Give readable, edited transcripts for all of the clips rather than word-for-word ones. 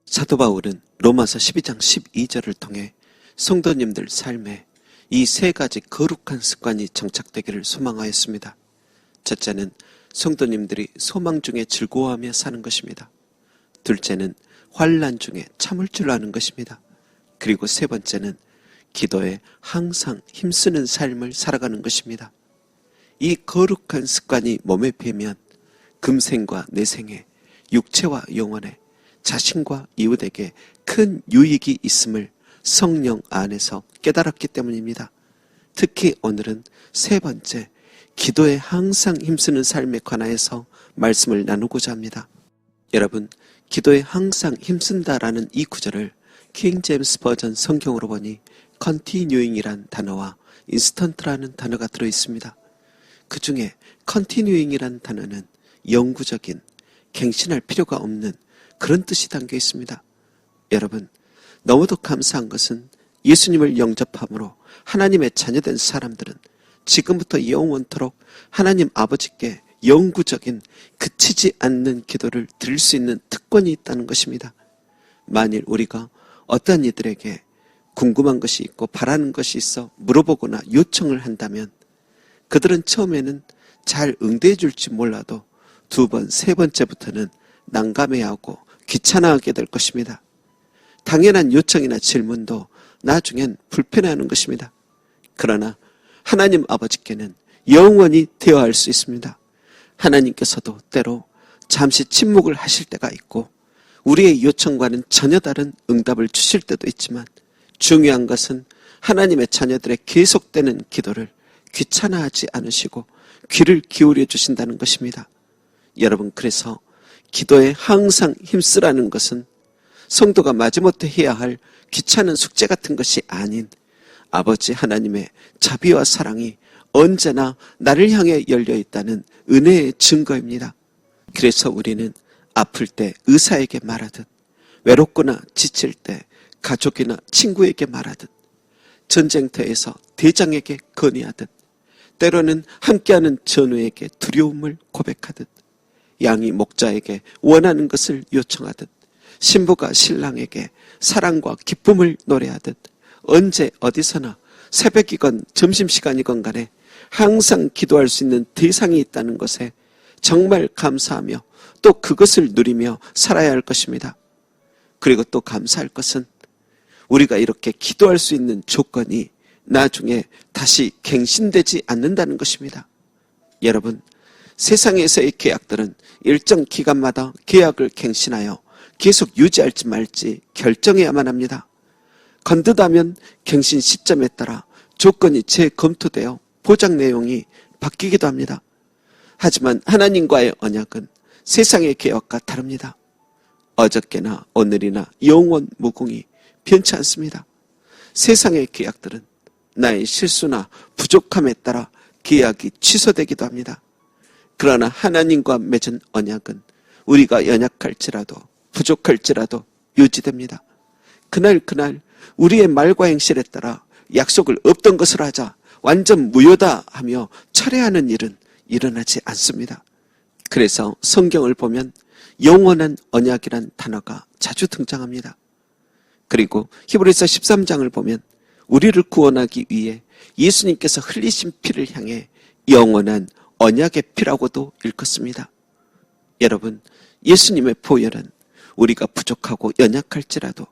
사도 바울은 로마서 12장 12절을 통해 성도님들 삶에 이 세 가지 거룩한 습관이 정착되기를 소망하였습니다. 첫째는 성도님들이 소망 중에 즐거워하며 사는 것입니다. 둘째는 환난 중에 참을 줄 아는 것입니다. 그리고 세 번째는 기도에 항상 힘쓰는 삶을 살아가는 것입니다. 이 거룩한 습관이 몸에 배면 금생과 내생에 육체와 영혼에 자신과 이웃에게 큰 유익이 있음을 성령 안에서 깨달았기 때문입니다. 특히 오늘은 세 번째, 기도에 항상 힘쓰는 삶에 관하여서 말씀을 나누고자 합니다. 여러분, 기도에 항상 힘쓴다라는 이 구절을 킹 제임스 버전 성경으로 보니 continuing이란 단어와 instant라는 단어가 들어있습니다. 그 중에 continuing이란 단어는 영구적인, 갱신할 필요가 없는 그런 뜻이 담겨 있습니다. 여러분, 너무도 감사한 것은 예수님을 영접함으로 하나님의 자녀된 사람들은 지금부터 영원토록 하나님 아버지께 영구적인 그치지 않는 기도를 드릴 수 있는 특권이 있다는 것입니다. 만일 우리가 어떤 이들에게 궁금한 것이 있고 바라는 것이 있어 물어보거나 요청을 한다면 그들은 처음에는 잘 응대해 줄지 몰라도 두 번, 세 번째부터는 난감해하고 귀찮아하게 될 것입니다. 당연한 요청이나 질문도 나중엔 불편해하는 것입니다. 그러나 하나님 아버지께는 영원히 대화할 수 있습니다. 하나님께서도 때로 잠시 침묵을 하실 때가 있고 우리의 요청과는 전혀 다른 응답을 주실 때도 있지만 중요한 것은 하나님의 자녀들의 계속되는 기도를 귀찮아하지 않으시고 귀를 기울여 주신다는 것입니다. 여러분, 그래서 기도에 항상 힘쓰라는 것은 성도가 마지못해 해야 할 귀찮은 숙제 같은 것이 아닌 아버지 하나님의 자비와 사랑이 언제나 나를 향해 열려 있다는 은혜의 증거입니다. 그래서 우리는 아플 때 의사에게 말하듯, 외롭거나 지칠 때 가족이나 친구에게 말하듯, 전쟁터에서 대장에게 건의하듯, 때로는 함께하는 전우에게 두려움을 고백하듯, 양이 목자에게 원하는 것을 요청하듯, 신부가 신랑에게 사랑과 기쁨을 노래하듯 언제 어디서나 새벽이건 점심시간이건 간에 항상 기도할 수 있는 대상이 있다는 것에 정말 감사하며 또 그것을 누리며 살아야 할 것입니다. 그리고 또 감사할 것은 우리가 이렇게 기도할 수 있는 조건이 나중에 다시 갱신되지 않는다는 것입니다. 여러분, 세상에서의 계약들은 일정 기간마다 계약을 갱신하여 계속 유지할지 말지 결정해야만 합니다. 건드다면 갱신 시점에 따라 조건이 재검토되어 보장 내용이 바뀌기도 합니다. 하지만 하나님과의 언약은 세상의 계약과 다릅니다. 어저께나 오늘이나 영원 무궁히 변치 않습니다. 세상의 계약들은 나의 실수나 부족함에 따라 계약이 취소되기도 합니다. 그러나 하나님과 맺은 언약은 우리가 연약할지라도 부족할지라도 유지됩니다. 그날 우리의 말과 행실에 따라 약속을 없던 것을 하자, 완전 무효다 하며 철회하는 일은 일어나지 않습니다. 그래서 성경을 보면 영원한 언약이란 단어가 자주 등장합니다. 그리고 히브리서 13장을 보면 우리를 구원하기 위해 예수님께서 흘리신 피를 향해 영원한 언약의 피라고도 일컫습니다. 여러분, 예수님의 보혈은 우리가 부족하고 연약할지라도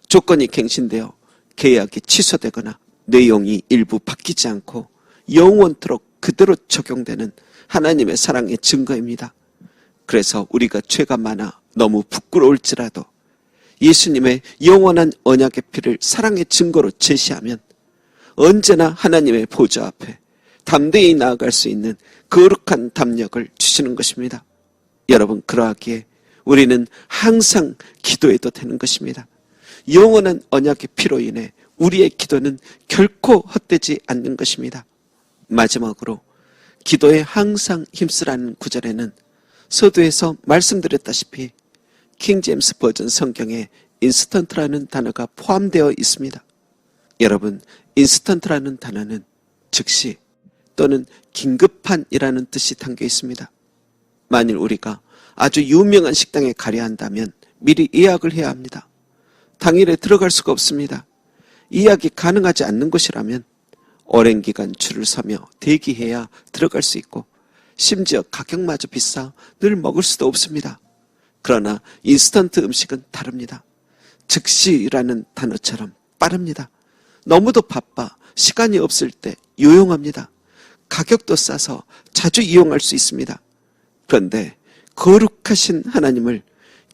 조건이 갱신되어 계약이 취소되거나 내용이 일부 바뀌지 않고 영원토록 그대로 적용되는 하나님의 사랑의 증거입니다. 그래서 우리가 죄가 많아 너무 부끄러울지라도 예수님의 영원한 언약의 피를 사랑의 증거로 제시하면 언제나 하나님의 보좌 앞에 담대히 나아갈 수 있는 거룩한 담력을 주시는 것입니다. 여러분, 그러하기에 우리는 항상 기도해도 되는 것입니다. 영원한 언약의 피로 인해 우리의 기도는 결코 헛되지 않는 것입니다. 마지막으로 기도에 항상 힘쓰라는 구절에는 서두에서 말씀드렸다시피 킹 제임스 버전 성경에 인스턴트라는 단어가 포함되어 있습니다. 여러분, 인스턴트라는 단어는 즉시 또는 긴급한이라는 뜻이 담겨 있습니다. 만일 우리가 아주 유명한 식당에 가려 한다면 미리 예약을 해야 합니다. 당일에 들어갈 수가 없습니다. 예약이 가능하지 않는 곳이라면 오랜 기간 줄을 서며 대기해야 들어갈 수 있고 심지어 가격마저 비싸 늘 먹을 수도 없습니다. 그러나 인스턴트 음식은 다릅니다. 즉시라는 단어처럼 빠릅니다. 너무도 바빠 시간이 없을 때 유용합니다. 가격도 싸서 자주 이용할 수 있습니다. 그런데 거룩하신 하나님을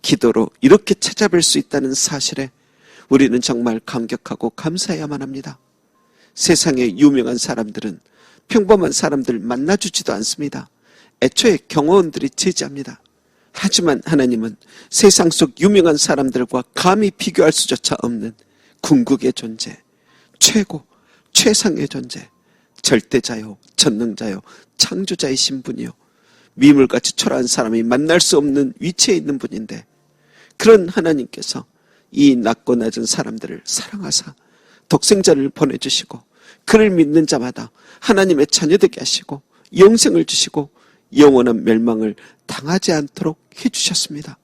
기도로 이렇게 찾아뵐 수 있다는 사실에 우리는 정말 감격하고 감사해야만 합니다. 세상의 유명한 사람들은 평범한 사람들 만나주지도 않습니다. 애초에 경호원들이 제지합니다. 하지만 하나님은 세상 속 유명한 사람들과 감히 비교할 수조차 없는 궁극의 존재, 최고, 최상의 존재, 절대자요, 전능자요, 창조자이신 분이요, 미물같이 초라한 사람이 만날 수 없는 위치에 있는 분인데 그런 하나님께서 이 낮고 낮은 사람들을 사랑하사 독생자를 보내주시고 그를 믿는 자마다 하나님의 자녀되게 하시고 영생을 주시고 영원한 멸망을 당하지 않도록 해주셨습니다.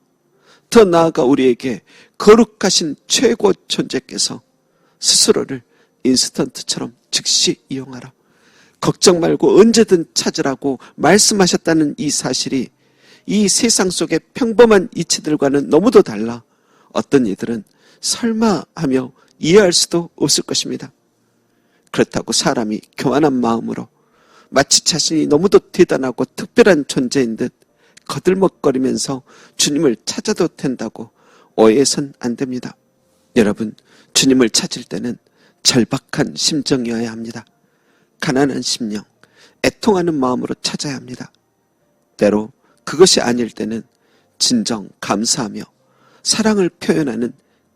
더 나아가 우리에게 거룩하신 최고 존재께서 스스로를 인스턴트처럼 즉시 이용하라, 걱정 말고 언제든 찾으라고 말씀하셨다는 이 사실이 이 세상 속의 평범한 이치들과는 너무도 달라 어떤 이들은 설마 하며 이해할 수도 없을 것입니다. 그렇다고 사람이 교만한 마음으로 마치 자신이 너무도 대단하고 특별한 존재인 듯 거들먹거리면서 주님을 찾아도 된다고 오해해선 안 됩니다. 여러분, 주님을 찾을 때는 절박한 심정이어야 합니다. 가난한 심령, 애통하는 마음으로 찾아야 합니다. 때로 그것이 아닐 때는 진정 감사하며 사랑을 표현하는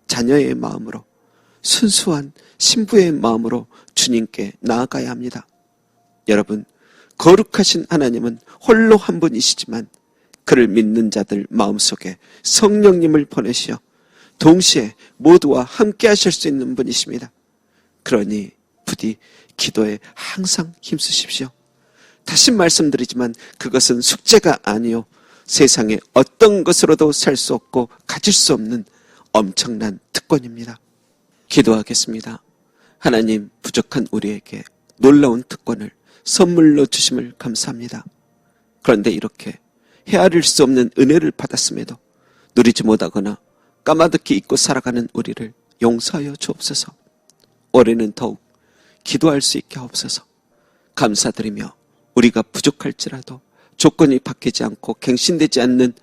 자녀의 마음으로, 순수한 신부의 마음으로 주님께 나아가야 합니다. 여러분, 거룩하신 하나님은 홀로 한 분이시지만 그를 믿는 자들 마음속에 성령님을 보내시어 동시에 모두와 함께 하실 수 있는 분이십니다. 그러니 부디 기도에 항상 힘쓰십시오. 다시 말씀드리지만 그것은 숙제가 아니요, 세상에 어떤 것으로도 살 수 없고 가질 수 없는 엄청난 특권입니다. 기도하겠습니다. 하나님, 부족한 우리에게 놀라운 특권을 선물로 주심을 감사합니다. 그런데 이렇게 헤아릴 수 없는 은혜를 받았음에도 누리지 못하거나 까마득히 잊고 살아가는 우리를 용서하여 주옵소서. 올해는 더욱 기도할 수 있게 하옵소서. 감사드리며 우리가 부족할지라도 조건이 바뀌지 않고 갱신되지 않는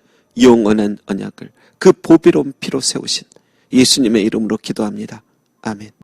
영원한 언약을 그 보배로운 피로 세우신 예수님의 이름으로 기도합니다. 아멘.